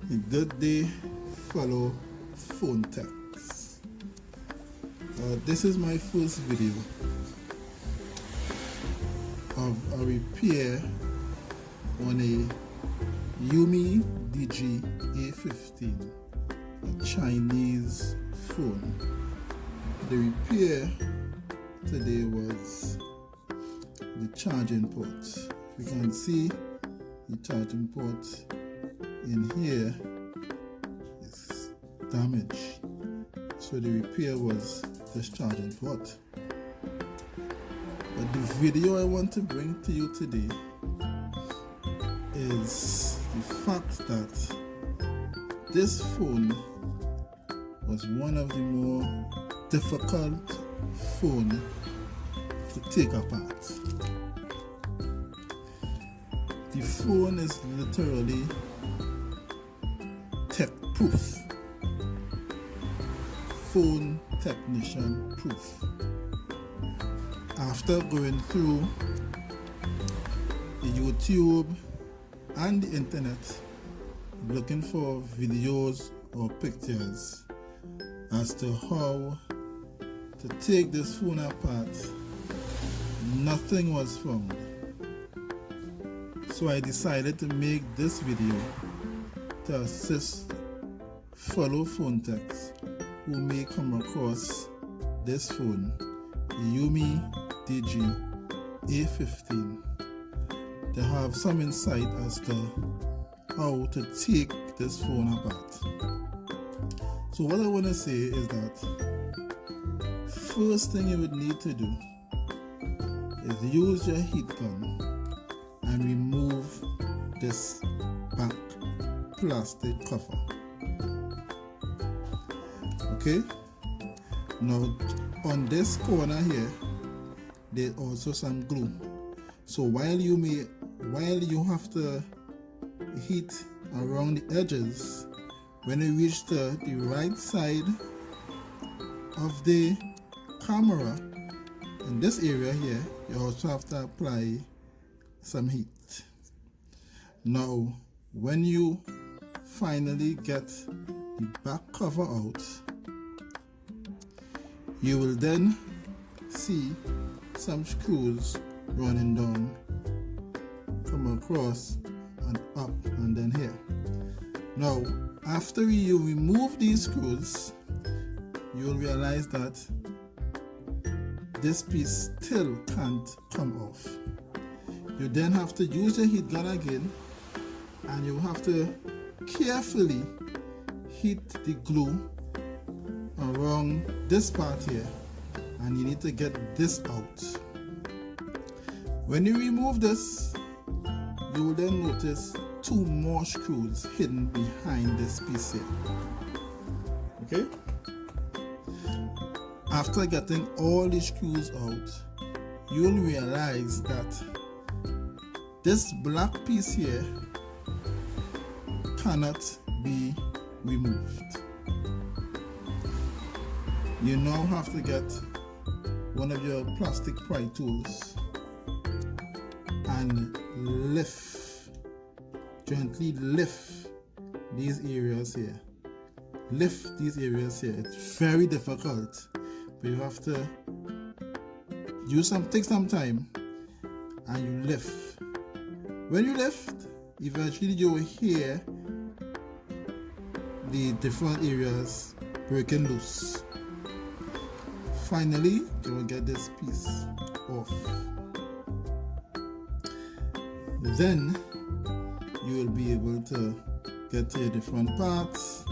A good day, fellow phone techs. This is my first video of a repair on a Umidigi a15, a Chinese phone. The repair today was the charging port. You can see the charging port in here is damaged, so the repair was this charging port. But the video I want to bring to you today is the fact that this phone was one of the more difficult phones to take apart. The phone is literally tech proof, phone technician proof. After going through the YouTube and the internet looking for videos or pictures as to how to take this phone apart, nothing was found. So I decided to make this video to assist fellow phone techs who may come across this phone, the Umidigi a15, to have some insight as to how to take this phone apart. So what I want to say is that first thing you would need to do is use your heat gun and remove this back plastic cover. Okay, now on this corner here there's also some glue, so while you have to heat around the edges, when you reach the right side of the camera in this area here, you also have to apply some heat. Now when you finally get the back cover out, you will then see some screws running down, come across and up and then here. Now after you remove these screws, you will realize that this piece still can't come off. You then have to use your heat gun again, and you have to carefully heat the glue around this part here, and you need to get this out. When you remove this, you will then notice two more screws hidden behind this piece here. Okay? After getting all the screws out, you'll realize that this black piece here cannot be removed. You now have to get one of your plastic pry tools and gently lift these areas here. Lift these areas here. It's very difficult, but you have to take some time and you lift. When you lift, eventually you will hear the different areas breaking loose. Finally, you will get this piece off. Then you will be able to get to your different parts